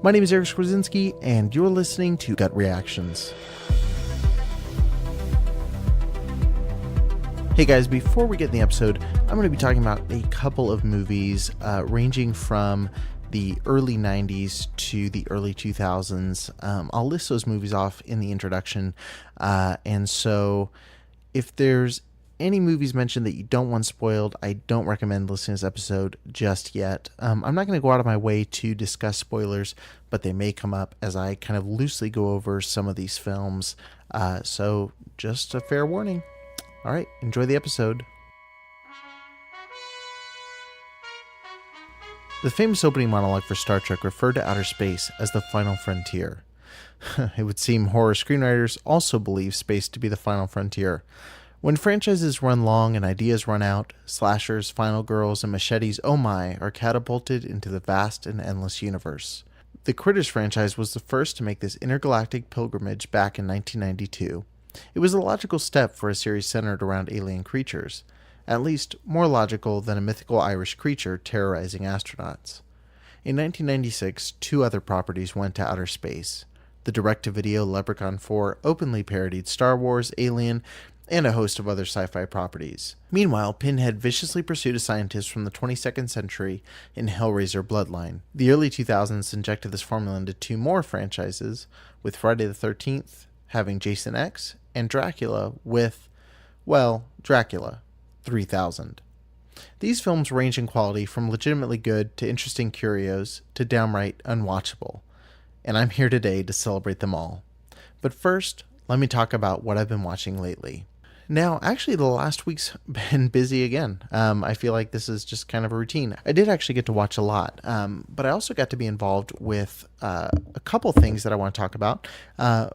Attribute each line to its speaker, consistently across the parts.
Speaker 1: My name is Eric Skwarczynski, and you're listening to Gut Reactions. Hey guys, before we get in the episode, I'm going to be talking about a couple of movies ranging from the early 90s to the early 2000s. I'll list those movies off in the introduction, and so if there's any movies mentioned that you don't want spoiled, I don't recommend listening to this episode just yet. I'm not going to go out of my way to discuss spoilers, but they may come up as I kind of loosely go over some of these films. So just a fair warning. All right, enjoy the episode. The famous opening monologue for Star Trek referred to outer space as the final frontier. It would seem horror screenwriters also believe space to be the final frontier. When franchises run long and ideas run out, slashers, final girls, and machetes, oh my, are catapulted into the vast and endless universe. The Critters franchise was the first to make this intergalactic pilgrimage back in 1992. It was a logical step for a series centered around alien creatures, at least more logical than a mythical Irish creature terrorizing astronauts. In 1996, two other properties went to outer space. The direct-to-video Leprechaun 4 openly parodied Star Wars, Alien, and a host of other sci-fi properties. Meanwhile, Pinhead viciously pursued a scientist from the 22nd century in Hellraiser Bloodline. The early 2000s injected this formula into two more franchises, with Friday the 13th having Jason X, and Dracula with, well, Dracula 3000. These films range in quality from legitimately good to interesting curios to downright unwatchable, and I'm here today to celebrate them all. But first, let me talk about what I've been watching lately. Now, actually, the last week's been busy again. I feel like this is just kind of a routine. I did actually get to watch a lot, but I also got to be involved with a couple things that I want to talk about.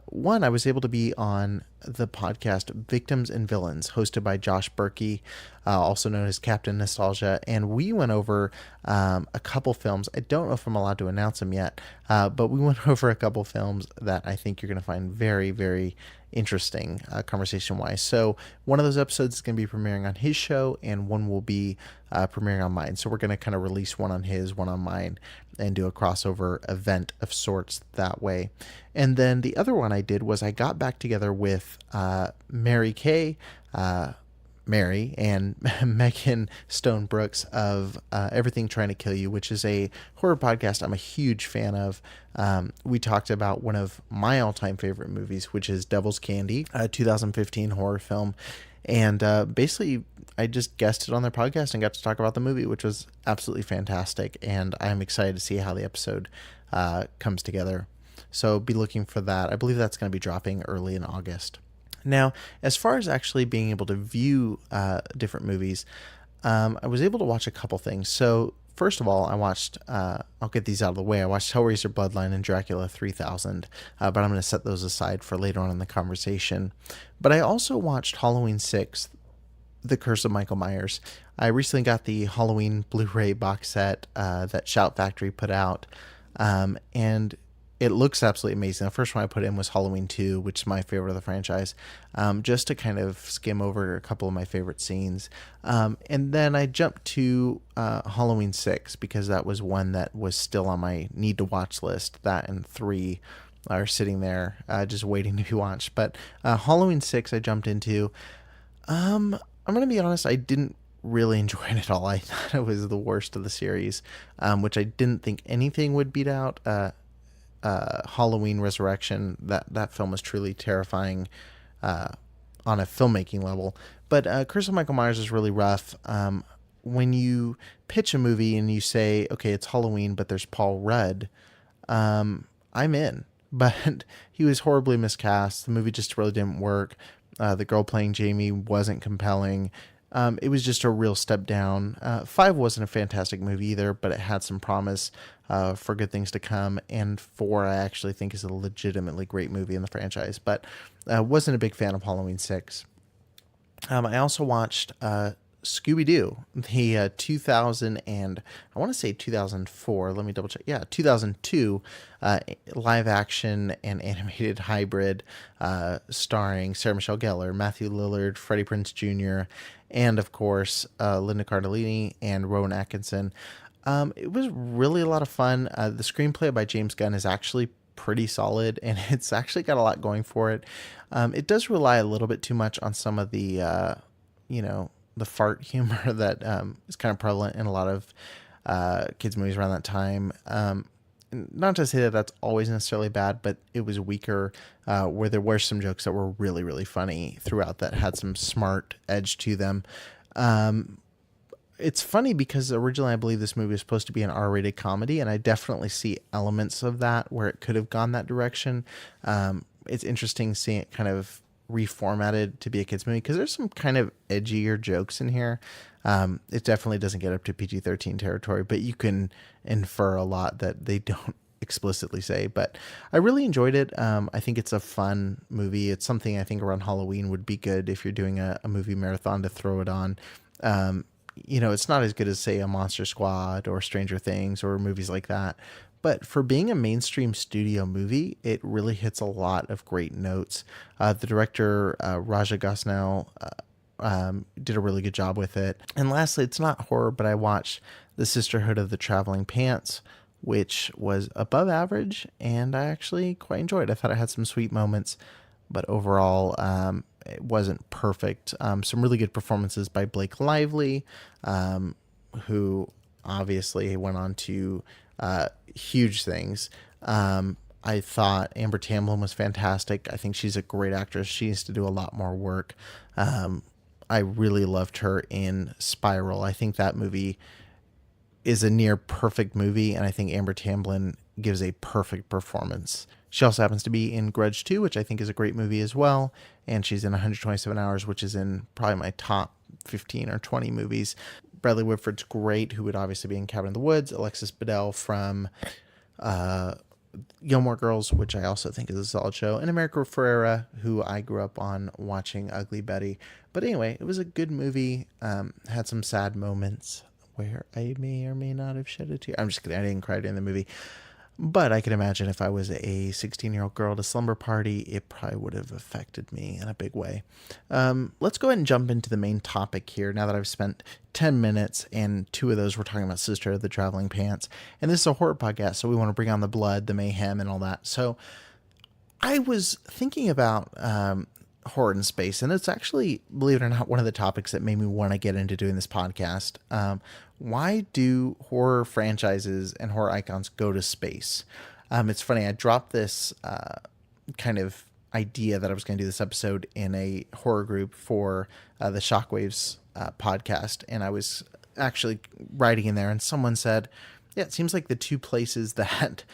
Speaker 1: One, I was able to be on the podcast Victims and Villains, hosted by Josh Berkey, also known as Captain Nostalgia, and we went over a couple films. I don't know if I'm allowed to announce them yet, but we went over a couple films that I think you're going to find very, very interesting conversation-wise. So one of those episodes is going to be premiering on his show, and one will be premiering on mine. So we're going to kind of release one on his, one on mine, and do a crossover event of sorts that way. And then the other one I did was I got back together with Mary Kay, Mary, and Megan Stone Brooks of Everything Trying to Kill You, which is a horror podcast I'm a huge fan of. We talked about one of my all-time favorite movies, which is Devil's Candy, a 2015 horror film. And basically, I just guested on their podcast and got to talk about the movie, which was absolutely fantastic. And I'm excited to see how the episode comes together. So be looking for that. I believe that's going to be dropping early in August. Now, as far as actually being able to view different movies, I was able to watch a couple things. So first of all, I watched, I'll get these out of the way. I watched Hellraiser Bloodline and Dracula 3000, but I'm going to set those aside for later on in the conversation. But I also watched Halloween 6, The Curse of Michael Myers. I recently got the Halloween Blu-ray box set that Shout Factory put out, and it looks absolutely amazing. The first one I put in was Halloween 2, which is my favorite of the franchise, just to kind of skim over a couple of my favorite scenes. And then I jumped to Halloween 6 because that was one that was still on my need-to-watch list. That and 3 are sitting there just waiting to be watched. But Halloween 6 I jumped into. I'm going to be honest, I didn't really enjoy it at all. I thought it was the worst of the series, which I didn't think anything would beat out Halloween Resurrection. That film was truly terrifying on a filmmaking level. But Curse of Michael Myers is really rough. When you pitch a movie and you say, okay, it's Halloween, but there's Paul Rudd, I'm in. But he was horribly miscast. The movie just really didn't work. The girl playing Jamie wasn't compelling. It was just a real step down. 5 wasn't a fantastic movie either, but it had some promise for good things to come. And 4, I actually think, is a legitimately great movie in the franchise, but wasn't a big fan of Halloween 6. I also watched Scooby-Doo, the 2000 and I want to say 2004. Let me double check. Yeah, 2002 live action and animated hybrid starring Sarah Michelle Gellar, Matthew Lillard, Freddie Prinze Jr., and of course Linda Cardellini and Rowan Atkinson. It was really a lot of fun. The screenplay by James Gunn is actually pretty solid, and it's actually got a lot going for it. It does rely a little bit too much on some of the, the fart humor that is kind of prevalent in a lot of kids' movies around that time. Not to say that that's always necessarily bad, but it was weaker, where there were some jokes that were really, really funny throughout that had some smart edge to them. It's funny because originally I believe this movie was supposed to be an R-rated comedy, and I definitely see elements of that where it could have gone that direction. It's interesting seeing it kind of reformatted to be a kids movie because there's some kind of edgier jokes in here. It definitely doesn't get up to PG-13 territory, but you can infer a lot that they don't explicitly say. But I really enjoyed it. I think it's a fun movie. It's something I think around Halloween would be good if you're doing a movie marathon to throw it on. It's not as good as, say, a Monster Squad or Stranger Things or movies like that. But for being a mainstream studio movie, it really hits a lot of great notes. The director, Raja Gosnell, did a really good job with it. And lastly, it's not horror, but I watched The Sisterhood of the Traveling Pants, which was above average, and I actually quite enjoyed it. I thought it had some sweet moments, but overall, it wasn't perfect. Some really good performances by Blake Lively, who obviously went on to huge things. I thought Amber Tamblyn was fantastic. I think she's a great actress. She needs to do a lot more work. I really loved her in Spiral. I think that movie is a near perfect movie, and I think Amber Tamblyn gives a perfect performance. She also happens to be in Grudge 2, which I think is a great movie as well, and she's in 127 Hours, which is in probably my top 15 or 20 movies. Bradley Whitford's great, who would obviously be in Cabin in the Woods. Alexis Bledel from Gilmore Girls, which I also think is a solid show, and America Ferrera, who I grew up on watching Ugly Betty. But anyway, it was a good movie. Had some sad moments where I may or may not have shed a tear. I'm just kidding. I didn't cry during the movie. But I can imagine if I was a 16-year-old girl at a slumber party, it probably would have affected me in a big way. Let's go ahead and jump into the main topic here now that I've spent 10 minutes, and 2 of those we're talking about Sister of the Traveling Pants. And this is a horror podcast, so we want to bring on the blood, the mayhem, and all that. So I was thinking about horror in space, and it's actually, believe it or not, one of the topics that made me want to get into doing this podcast. Why do horror franchises and horror icons go to space? It's funny, I dropped this kind of idea that I was going to do this episode in a horror group for the Shockwaves podcast, and I was actually writing in there, and someone said, yeah, it seems like the 2 places that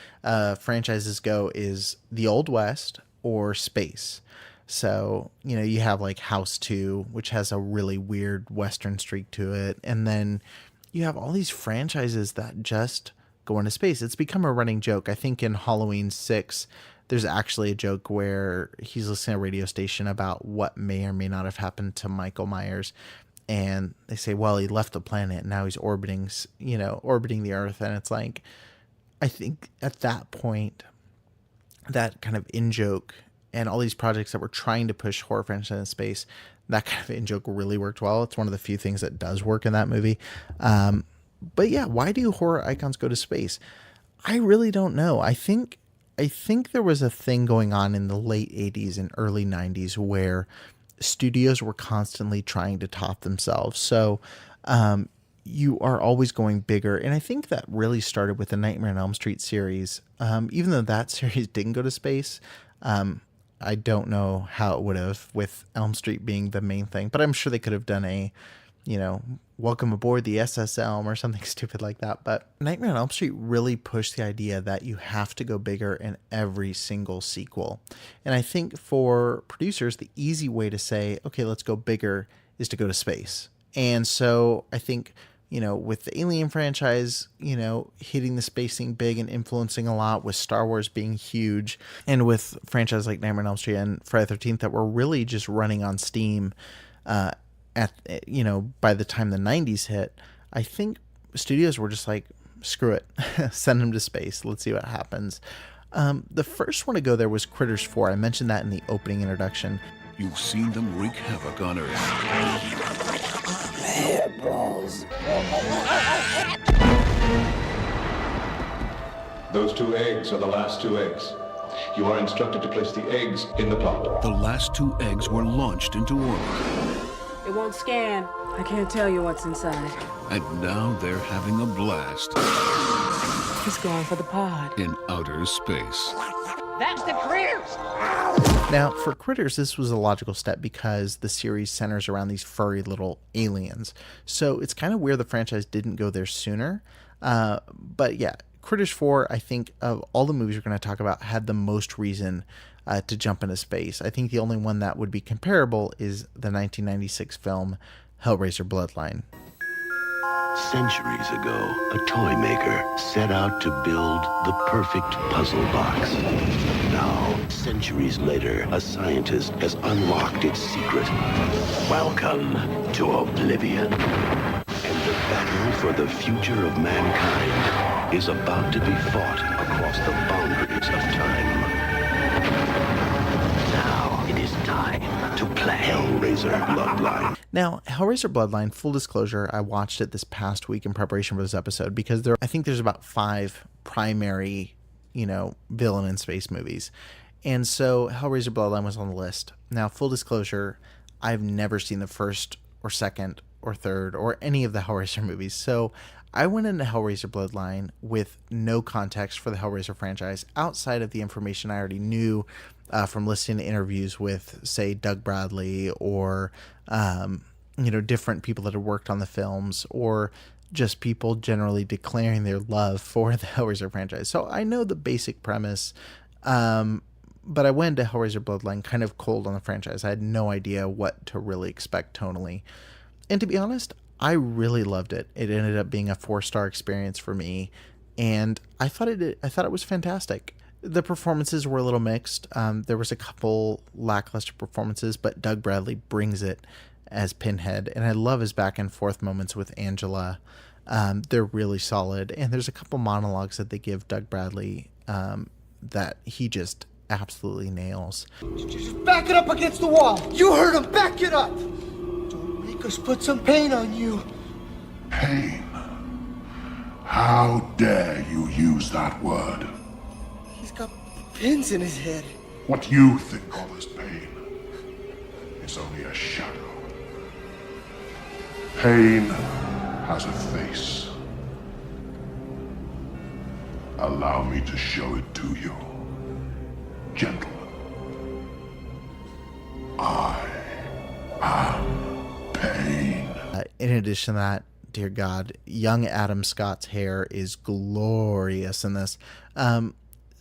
Speaker 1: franchises go is the Old West or space. So, you have like House 2, which has a really weird Western streak to it. And then you have all these franchises that just go into space. It's become a running joke. I think in Halloween 6, there's actually a joke where he's listening to a radio station about what may or may not have happened to Michael Myers. And they say, well, he left the planet and now he's orbiting the Earth. And it's like, I think at that point, that kind of in-joke and all these projects that were trying to push horror franchise in space, that kind of in-joke really worked well. It's one of the few things that does work in that movie. But yeah, why do horror icons go to space? I really don't know. I think there was a thing going on in the late 80s and early 90s where studios were constantly trying to top themselves. So you are always going bigger. And I think that really started with the Nightmare on Elm Street series. Even though that series didn't go to space, I don't know how it would have, with Elm Street being the main thing, but I'm sure they could have done a, welcome aboard the SS Elm or something stupid like that. But Nightmare on Elm Street really pushed the idea that you have to go bigger in every single sequel. And I think for producers, the easy way to say, okay, let's go bigger is to go to space. And so I think, with the Alien franchise, hitting the space thing big and influencing a lot, with Star Wars being huge, and with franchises like Nightmare on Elm Street and Friday the 13th that were really just running on steam by the time the 90s hit, I think studios were just like, screw it, send them to space. Let's see what happens. The first one to go there was Critters 4. I mentioned that in the opening introduction.
Speaker 2: You've seen them wreak havoc on Earth.
Speaker 3: Those 2 eggs are the last 2 eggs. You are instructed to place the eggs in the pot.
Speaker 2: The last 2 eggs were launched into orbit.
Speaker 4: It won't scan. I can't tell you what's inside.
Speaker 2: And now they're having a blast
Speaker 4: He's going for the pod.
Speaker 2: in outer space.
Speaker 4: That's the critters!
Speaker 1: Now, for Critters, this was a logical step because the series centers around these furry little aliens. So it's kind of weird the franchise didn't go there sooner. But yeah, Critters 4, I think, of all the movies we're going to talk about, had the most reason to jump into space. I think the only one that would be comparable is the 1996 film Hellraiser Bloodline.
Speaker 5: Centuries ago, a toy maker set out to build the perfect puzzle box. Now, centuries later, a scientist has unlocked its secret. Welcome to Oblivion. And the battle for the future of mankind is about to be fought across the boundaries of time. Now, it is time to play Hellraiser Bloodline.
Speaker 1: Now, Hellraiser Bloodline, full disclosure, I watched it this past week in preparation for this episode because I think there's about 5 primary, villain in space movies. And so Hellraiser Bloodline was on the list. Now, full disclosure, I've never seen the first or second or third or any of the Hellraiser movies. So I went into Hellraiser Bloodline with no context for the Hellraiser franchise outside of the information I already knew from listening to interviews with, say, Doug Bradley or, different people that had worked on the films, or just people generally declaring their love for the Hellraiser franchise. So I know the basic premise, but I went to Hellraiser Bloodline kind of cold on the franchise. I had no idea what to really expect tonally. And to be honest, I really loved it. It ended up being a 4-star experience for me, and I thought it was fantastic. The performances were a little mixed. There was a couple lackluster performances, but Doug Bradley brings it as Pinhead, and I love his back and forth moments with Angela. They're really solid, and there's a couple monologues that they give Doug Bradley that he just absolutely nails.
Speaker 6: Just back it up against the wall. You heard him. Back it up. Don't make us put some pain on you.
Speaker 7: Pain? How dare you use that word?
Speaker 6: He's got pins in his head.
Speaker 7: What you think of as pain is only a shadow. Pain has a face. Allow me to show it to you. Gentlemen, I am pain.
Speaker 1: In addition to that, dear God, young Adam Scott's hair is glorious in this.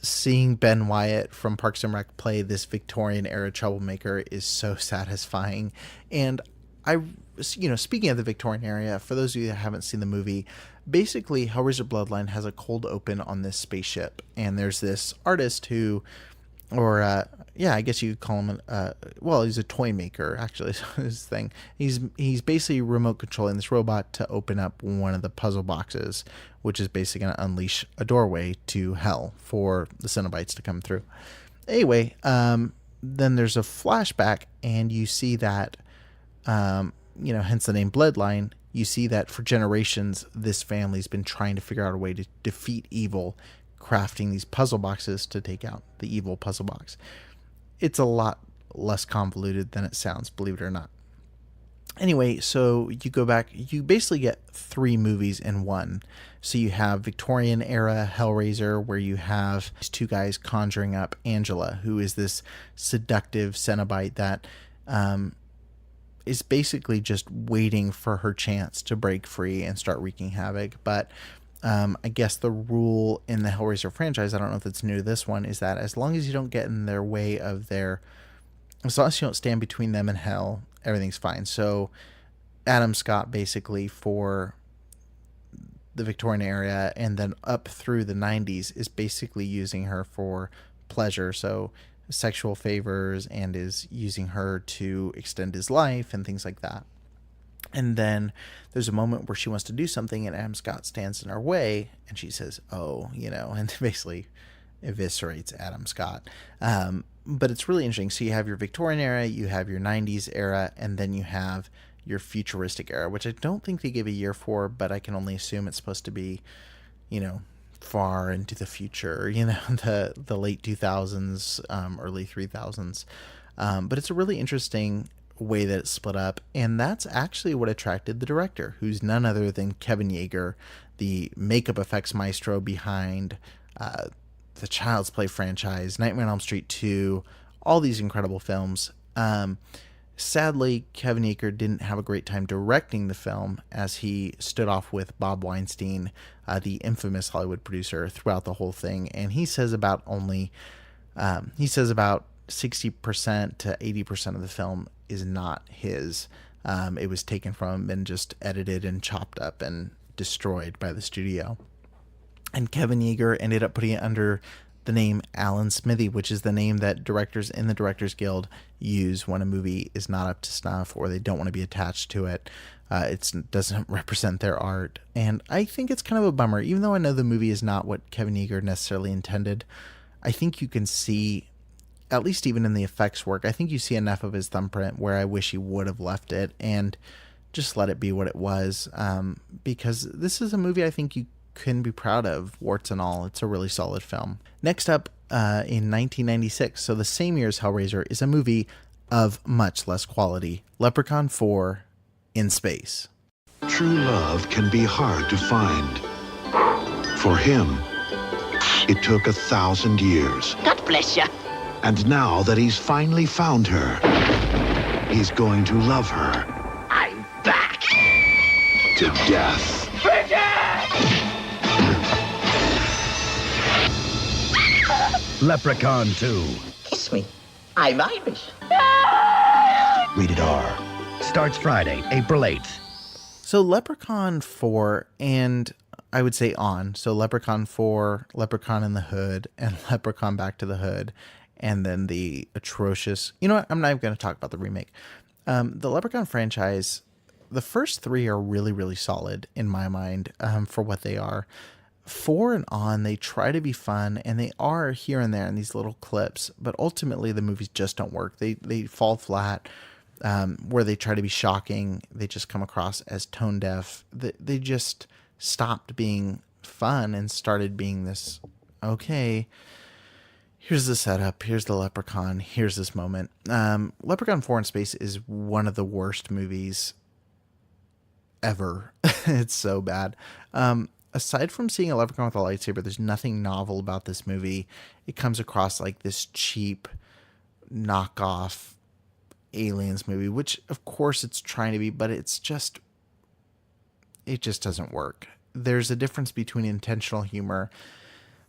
Speaker 1: Seeing Ben Wyatt from Parks and Rec play this Victorian era troublemaker is so satisfying. And speaking of the Victorian era, for those of you that haven't seen the movie, basically Hellraiser Bloodline has a cold open on this spaceship, and there's this artist who, I guess you could call him, he's a toy maker, actually, is his thing. He's basically remote controlling this robot to open up one of the puzzle boxes, which is basically going to unleash a doorway to hell for the Cenobites to come through. Anyway, then there's a flashback, and you see that, hence the name Bloodline, you see that for generations, this family's been trying to figure out a way to defeat evil, crafting these puzzle boxes to take out the evil puzzle box. It's a lot less convoluted than it sounds, believe it or not. Anyway, so you go back, you basically get 3 movies in one. So you have Victorian era Hellraiser, where you have these 2 guys conjuring up Angela, who is this seductive Cenobite that is basically just waiting for her chance to break free and start wreaking havoc. But I guess the rule in the Hellraiser franchise, I don't know if it's new to this one, is that as long as you don't get in their way of as long as you don't stand between them and hell, everything's fine. So Adam Scott basically for the Victorian era and then up through the 90s is basically using her for pleasure. So sexual favors, and is using her to extend his life and things like that. And then there's a moment where she wants to do something and Adam Scott stands in her way and she says, and basically eviscerates Adam Scott. But it's really interesting. So you have your Victorian era, you have your 90s era, and then you have your futuristic era, which I don't think they give a year for, but I can only assume it's supposed to be, far into the future, the late 2000s, early 3000s. But it's a really interesting way that it's split up, and that's actually what attracted the director, who's none other than Kevin Yeager, the makeup effects maestro behind the Child's Play franchise, Nightmare on Elm Street 2, all these incredible films. Sadly, Kevin Yeager didn't have a great time directing the film, as he stood off with Bob Weinstein, the infamous Hollywood producer, throughout the whole thing. And he says about 60% to 80% of the film is not his. It was taken from him and just edited and chopped up and destroyed by the studio. And Kevin Yeager ended up putting it under the name Alan Smithy, which is the name that directors in the Directors Guild use when a movie is not up to snuff or they don't want to be attached to it. It doesn't represent their art. And I think it's kind of a bummer. Even though I know the movie is not what Kevin Yeager necessarily intended, I think you can see, at least even in the effects work, I think you see enough of his thumbprint where I wish he would have left it and just let it be what it was. Because this is a movie I think you can be proud of, warts and all. It's a really solid film. Next up, in 1996, so the same year as Hellraiser, is a movie of much less quality, Leprechaun 4 in Space.
Speaker 8: True love can be hard to find. For him, it took 1,000 years.
Speaker 9: God bless you.
Speaker 8: And now that he's finally found her, he's going to love her.
Speaker 9: I'm back.
Speaker 8: To death.
Speaker 10: Leprechaun 2.
Speaker 9: Kiss me. I'm Irish.
Speaker 10: Rated R. Starts Friday, April 8th.
Speaker 1: So Leprechaun 4 and I would say on. So Leprechaun 4, Leprechaun in the Hood, and Leprechaun Back to the Hood. And then the atrocious... You know what? I'm not even going to talk about the remake. The Leprechaun franchise, the first 3 are really, really solid in my mind for what they are. 4 and on, they try to be fun, and they are here and there in these little clips, but ultimately the movies just don't work. They fall flat. Where they try to be shocking, they just come across as tone deaf. They just stopped being fun and started being this, okay, here's the setup, here's the leprechaun, here's this moment. Leprechaun 4 in Space is one of the worst movies ever. It's so bad. Aside from seeing a leprechaun with a lightsaber, there's nothing novel about this movie. It comes across like this cheap knockoff Aliens movie, which of course it's trying to be, but it just doesn't work. There's a difference between intentional humor,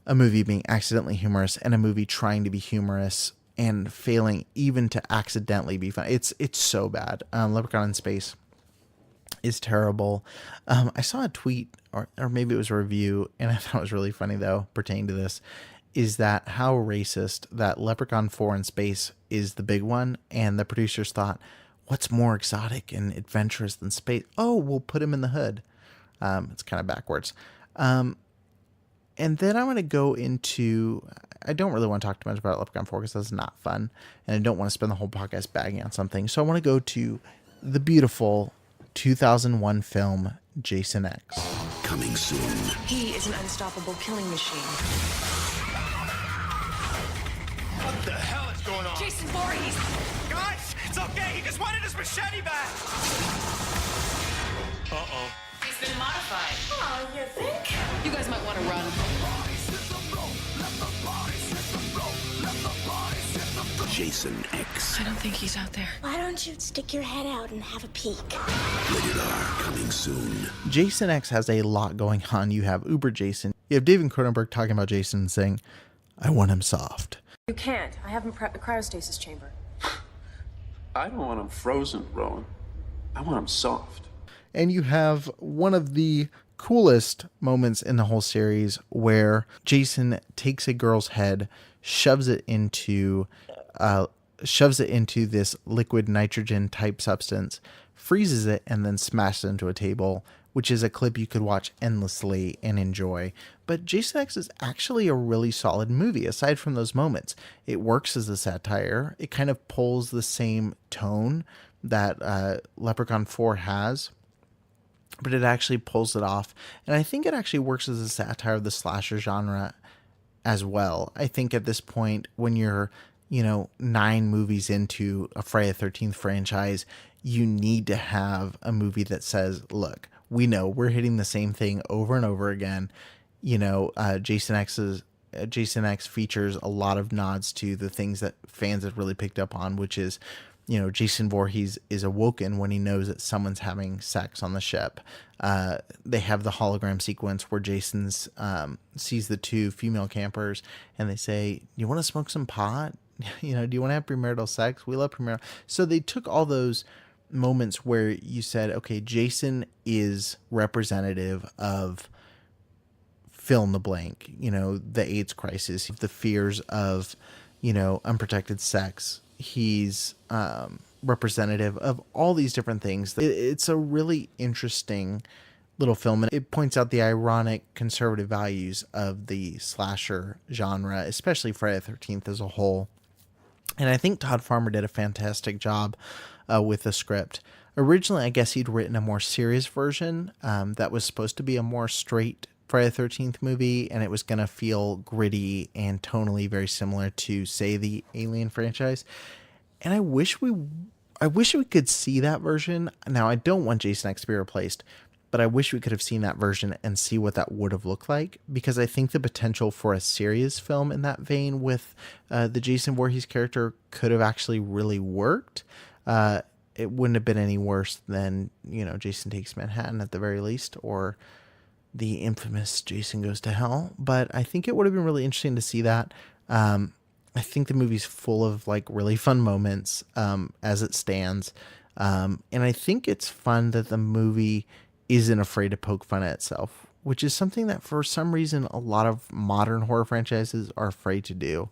Speaker 1: a movie being accidentally humorous, and a movie trying to be humorous and failing even to accidentally be fun. It's so bad. Leprechaun in Space is terrible. I saw a tweet or maybe it was a review, and I thought it was really funny though, pertaining to this, is that how racist that Leprechaun 4 in Space is the big one, and the producers thought, what's more exotic and adventurous than space? Oh, we'll put him in the hood. It's kind of backwards. And then I'm going to go into, I don't really want to talk too much about Leprechaun 4 because that's not fun, and I don't want to spend the whole podcast bagging on something. So I want to go to the beautiful 2001 film Jason X.
Speaker 8: Coming soon.
Speaker 11: He is an unstoppable killing machine.
Speaker 12: What the hell is going on?
Speaker 11: Jason Voorhees!
Speaker 12: Guys, it's okay. He just wanted his machete back. Uh-oh.
Speaker 11: It's been modified. Oh, you think? You guys might want to run.
Speaker 8: Jason X.
Speaker 11: I don't think he's out there.
Speaker 9: Why don't you stick your head out and have a peek?
Speaker 8: Rated R, coming soon.
Speaker 1: Jason X has a lot going on. You have Uber Jason. You have David Cronenberg talking about Jason and saying, I want him soft.
Speaker 11: You can't. I haven't prepped the cryostasis chamber.
Speaker 13: I don't want him frozen, Rowan. I want him soft.
Speaker 1: And you have one of the coolest moments in the whole series where Jason takes a girl's head, shoves it into this liquid nitrogen type substance, freezes it, and then smashes it into a table, which is a clip you could watch endlessly and enjoy. But Jason X is actually a really solid movie, aside from those moments. It works as a satire. It kind of pulls the same tone that Leprechaun 4 has. but it actually pulls it off. And I think it actually works as a satire of the slasher genre as well. I think at this point, when you're, 9 movies into a Friday the 13th franchise, you need to have a movie that says, look, we know we're hitting the same thing over and over again. Jason X features a lot of nods to the things that fans have really picked up on, which is, Jason Voorhees is awoken when he knows that someone's having sex on the ship. They have the hologram sequence where Jason's sees the 2 female campers and they say, you want to smoke some pot? Do you want to have premarital sex? We love premarital. So they took all those moments where you said, okay, Jason is representative of fill in the blank, the AIDS crisis, the fears of, unprotected sex. He's representative of all these different things. It's a really interesting little film, and it points out the ironic conservative values of the slasher genre, especially Friday the 13th as a whole. And I think Todd Farmer did a fantastic job with the script. Originally, I guess he'd written a more serious version that was supposed to be a more straight Friday the 13th movie, and it was going to feel gritty and tonally very similar to, say, the Alien franchise. And I wish we could see that version. Now, I don't want Jason X to be replaced, but I wish we could have seen that version and see what that would have looked like, because I think the potential for a serious film in that vein with the Jason Voorhees character could have actually really worked. It wouldn't have been any worse than, Jason Takes Manhattan at the very least, or the infamous Jason Goes to Hell. But I think it would have been really interesting to see that. I think the movie's full of really fun moments as it stands. And I think it's fun that the movie isn't afraid to poke fun at itself, which is something that for some reason a lot of modern horror franchises are afraid to do.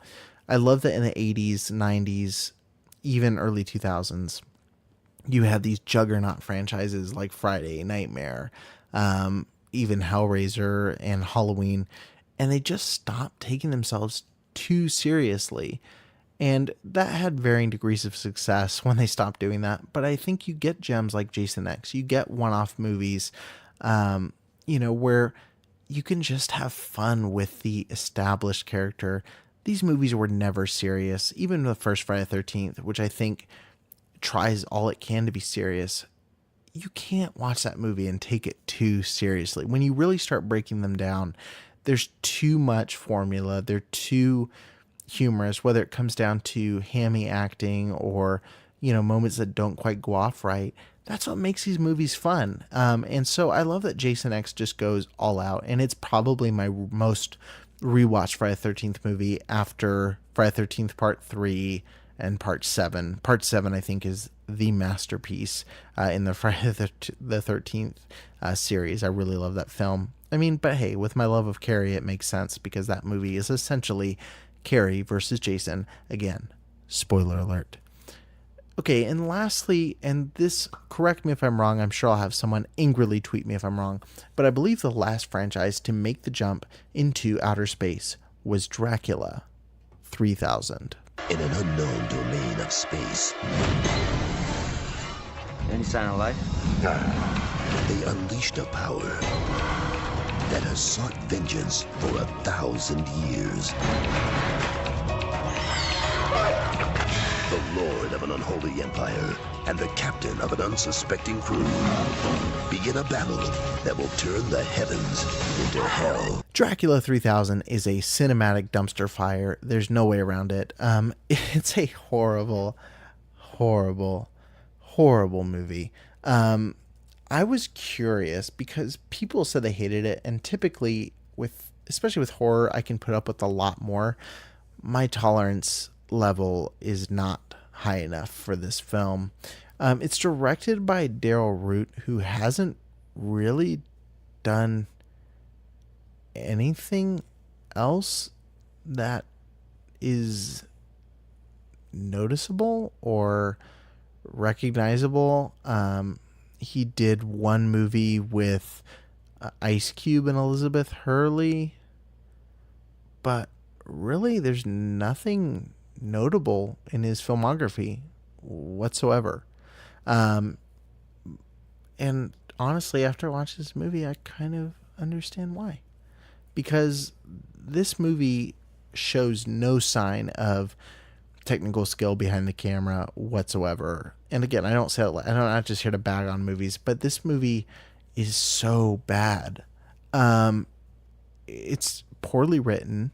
Speaker 1: I love that in the 80s, 90s, even early 2000s, you had these juggernaut franchises like Friday, Nightmare, even Hellraiser and Halloween, and they just stopped taking themselves too seriously. And that had varying degrees of success when they stopped doing that. But I think you get gems like Jason X. You get one-off movies, where you can just have fun with the established character. These movies were never serious. Even the first Friday the 13th, which I think tries all it can to be serious, you can't watch that movie and take it too seriously. When you really start breaking them down, there's too much formula. They're too humorous, whether it comes down to hammy acting or, moments that don't quite go off right. That's what makes these movies fun. And so I love that Jason X just goes all out, and it's probably my most rewatched Friday the 13th movie after Friday the 13th Part 3 and Part 7. Part 7, I think, is the masterpiece in the Friday the 13th series. I really love that film. I mean, but hey, with my love of Carrie, it makes sense because that movie is essentially Carrie versus Jason. Again, spoiler alert. Okay, and lastly, and this, correct me if I'm wrong, I'm sure I'll have someone angrily tweet me if I'm wrong, but I believe the last franchise to make the jump into outer space was Dracula 3000.
Speaker 10: In an unknown domain of space,
Speaker 14: any sign of life?
Speaker 10: They unleashed a power that has sought vengeance for 1,000 years. The lord of an unholy empire and the captain of an unsuspecting crew begin a battle that will turn the heavens into hell.
Speaker 1: Dracula 3000 is a cinematic dumpster fire. There's no way around it. It's a horrible, horrible, horrible movie. I was curious because people said they hated it, and typically especially with horror, I can put up with a lot more. My tolerance level is not high enough for this film. It's directed by Daryl Root, who hasn't really done anything else that is noticeable or recognizable. He did one movie with Ice Cube and Elizabeth Hurley, but really there's nothing notable in his filmography whatsoever. And honestly, after watching this movie, I kind of understand why. Because this movie shows no sign of technical skill behind the camera whatsoever. And again, I don't not just here to bag on movies, but this movie is so bad. It's poorly written.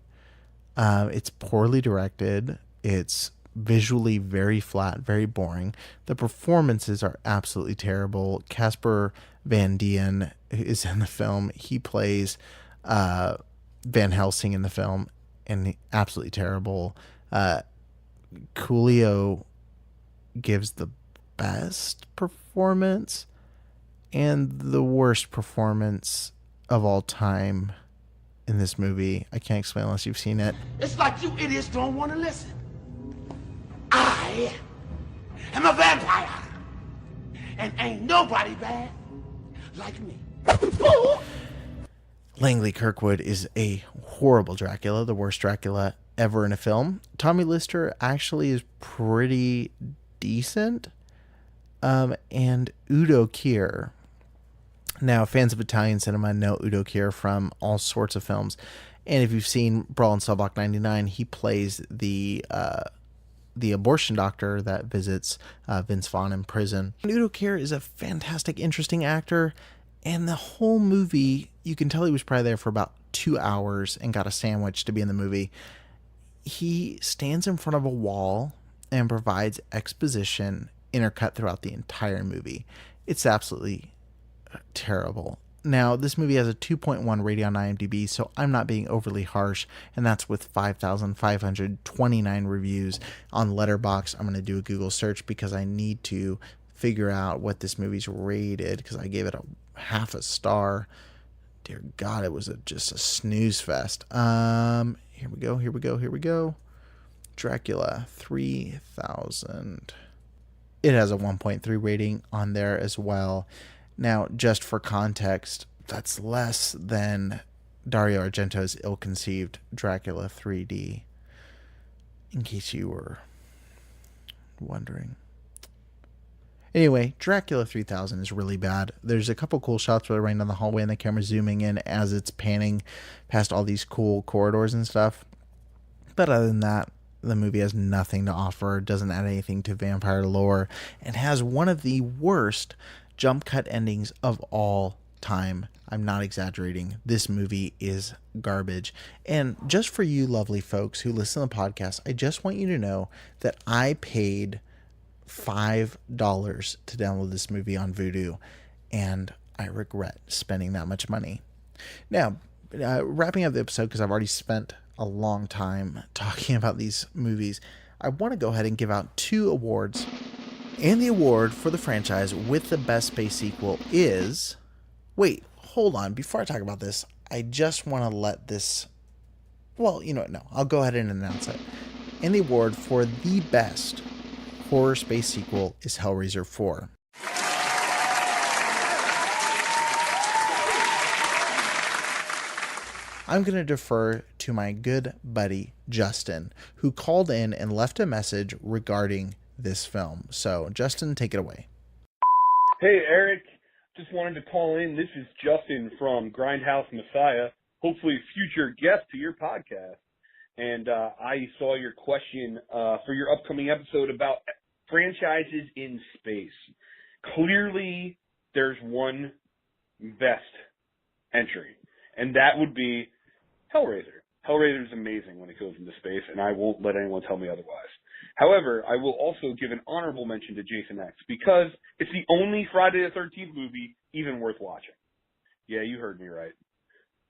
Speaker 1: It's poorly directed. It's visually very flat, very boring. The performances are absolutely terrible. Casper Van Dien is in the film. He plays Van Helsing in the film, and absolutely terrible. Coolio gives the best performance and the worst performance of all time in this movie. I can't explain unless you've seen it.
Speaker 12: It's like you idiots don't want to listen. I am a vampire. And ain't nobody bad like me.
Speaker 1: Langley Kirkwood is a horrible Dracula, the worst Dracula ever in a film. Tommy Lister actually is pretty decent. And Udo Kier. Now, fans of Italian cinema know Udo Kier from all sorts of films. And if you've seen Brawl in Cell Block 99, he plays the abortion doctor that visits Vince Vaughn in prison. And Udo Kier is a fantastic, interesting actor. And the whole movie, you can tell he was probably there for about 2 hours and got a sandwich to be in the movie. He stands in front of a wall and provides exposition intercut throughout the entire movie. It's absolutely terrible. Now, this movie has a 2.1 rating on IMDb, so I'm not being overly harsh, and that's with 5,529 reviews on Letterboxd. I'm going to do a Google search because I need to figure out what this movie's rated, because I gave it a half a star. Dear God, it was just a snooze fest. Here we go. Dracula 3000. It has a 1.3 rating on there as well. Now, just for context, that's less than Dario Argento's ill-conceived Dracula 3D, in case you were wondering. Anyway, Dracula 3000 is really bad. There's a couple cool shots where they're running down the hallway and the camera's zooming in as it's panning past all these cool corridors and stuff. But other than that, the movie has nothing to offer, doesn't add anything to vampire lore, and has one of the worst jump cut endings of all time. I'm not exaggerating. This movie is garbage. And just for you lovely folks who listen to the podcast, I just want you to know that I paid $5 to download this movie on Vudu, and I regret spending that much money. Now, wrapping up the episode, because I've already spent a long time talking about these movies, I want to go ahead and give out 2 awards. And the award for the franchise with the best space sequel is... Wait, hold on. Before I talk about this, I just want to let this... Well, you know what? No, I'll go ahead and announce it. And the award for the best horror space sequel is Hellraiser 4. I'm going to defer to my good buddy Justin, who called in and left a message regarding this film. So, Justin, take it away.
Speaker 14: Hey, Eric. Just wanted to call in. This is Justin from Grindhouse Messiah, hopefully a future guest to your podcast. And I saw your question for your upcoming episode about franchises in space. Clearly, there's one best entry, and that would be Hellraiser. Hellraiser is amazing when it goes into space, and I won't let anyone tell me otherwise. However, I will also give an honorable mention to Jason X because it's the only Friday the 13th movie even worth watching. Yeah, you heard me right.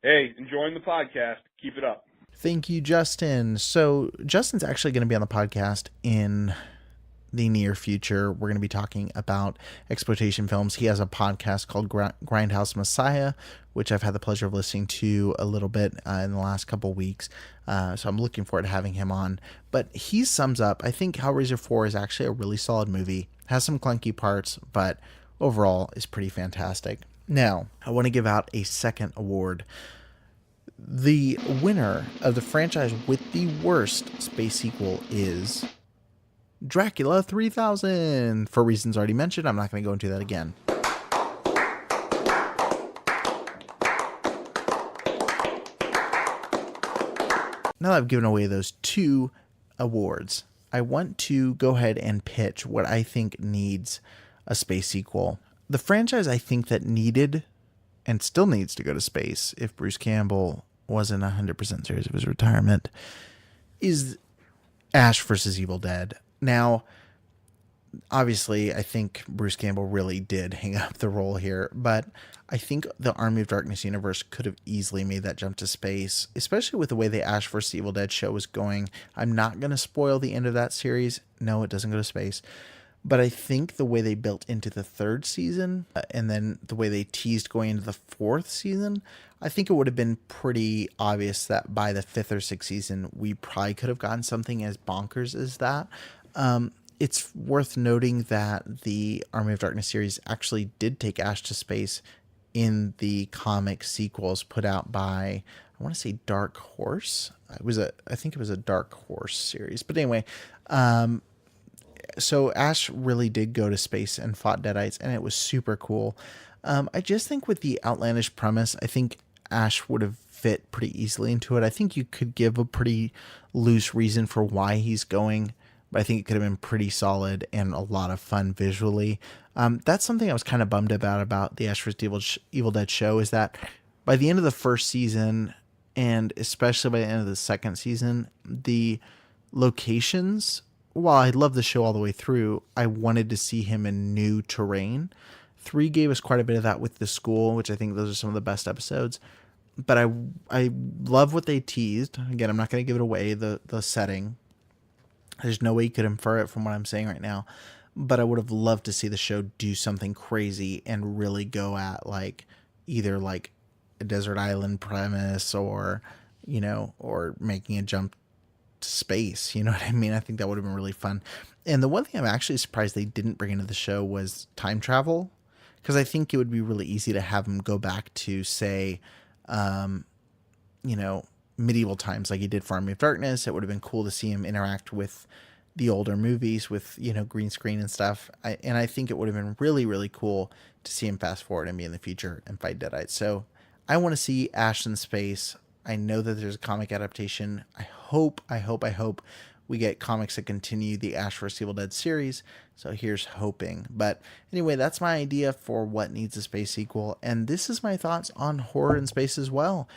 Speaker 14: Hey, enjoying the podcast. Keep it up.
Speaker 1: Thank you, Justin. So Justin's actually going to be on the podcast in the near future. We're going to be talking about exploitation films. He has a podcast called Grindhouse Messiah, which I've had the pleasure of listening to a little bit in the last couple weeks. So I'm looking forward to having him on. But he sums up, I think Hellraiser 4 is actually a really solid movie. Has some clunky parts, but overall is pretty fantastic. Now, I want to give out a second award. The winner of the franchise with the worst space sequel is Dracula 3000. For reasons already mentioned, I'm not going to go into that again. now that I've given away those 2 awards, I want to go ahead and pitch what I think needs a space sequel. The franchise I think that needed and still needs to go to space if Bruce Campbell wasn't 100% serious of his retirement is Ash vs. Evil Dead. Now, obviously, I think Bruce Campbell really did hang up the role here, but I think the Army of Darkness universe could have easily made that jump to space, especially with the way the Ash vs. Evil Dead show was going. I'm not going to spoil the end of that series. No, it doesn't go to space. But I think the way they built into the 3rd season and then the way they teased going into the 4th season, I think it would have been pretty obvious that by the 5th or 6th season, we probably could have gotten something as bonkers as that. It's worth noting that the Army of Darkness series actually did take Ash to space in the comic sequels put out by, I want to say Dark Horse. I think it was a Dark Horse series. But anyway, so Ash really did go to space and fought Deadites, and it was super cool. I just think with the outlandish premise, I think Ash would have fit pretty easily into it. I think you could give a pretty loose reason for why he's going, but I think it could have been pretty solid and a lot of fun visually. That's something I was kind of bummed about the Ash vs. Evil Dead show, is that by the end of the 1st season, and especially by the end of the 2nd season, the locations, while I love the show all the way through, I wanted to see him in new terrain. 3 gave us quite a bit of that with the school, which I think those are some of the best episodes. But I love what they teased. Again, I'm not going to give it away, the setting. There's no way you could infer it from what I'm saying right now. But I would have loved to see the show do something crazy and really go at either a desert island premise or, or making a jump to space. You know what I mean? I think that would have been really fun. And the one thing I'm actually surprised they didn't bring into the show was time travel, because I think it would be really easy to have him go back to, say, medieval times like he did for Army of Darkness. It would have been cool to see him interact with the older movies with, green screen and stuff. I think it would have been really, really cool to see him fast forward and be in the future and fight Deadites. So I want to see Ash in space. I know that there's a comic adaptation. I hope we get comics that continue the Ash vs. Evil Dead series. So here's hoping. But anyway, that's my idea for what needs a space sequel. And this is my thoughts on horror in space as well.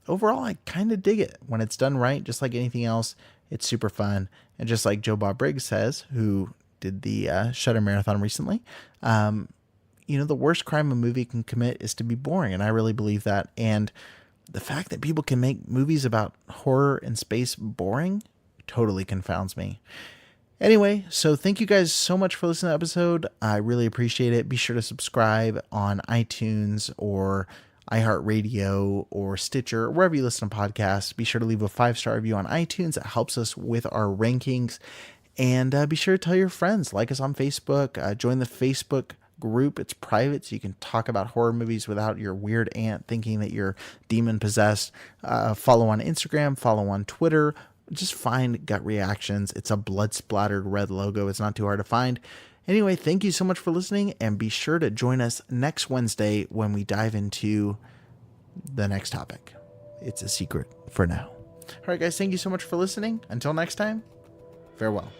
Speaker 1: Overall, I kind of dig it. When it's done right, just like anything else, it's super fun. And just like Joe Bob Briggs says, who did the Shudder Marathon recently, the worst crime a movie can commit is to be boring. And I really believe that. And the fact that people can make movies about horror and space boring totally confounds me. Anyway, so thank you guys so much for listening to the episode. I really appreciate it. Be sure to subscribe on iTunes or iHeartRadio or Stitcher, or wherever you listen to podcasts. Be sure to leave a 5-star review on iTunes. It helps us with our rankings. And be sure to tell your friends. Like us on Facebook. Join the Facebook group. It's private, so you can talk about horror movies without your weird aunt thinking that you're demon possessed. Follow on Instagram. Follow on Twitter. Just find Gut Reactions. It's a blood splattered red logo. It's not too hard to find. Anyway, thank you so much for listening, and be sure to join us next Wednesday when we dive into the next topic. It's a secret for now. All right, guys, thank you so much for listening. Until next time, farewell.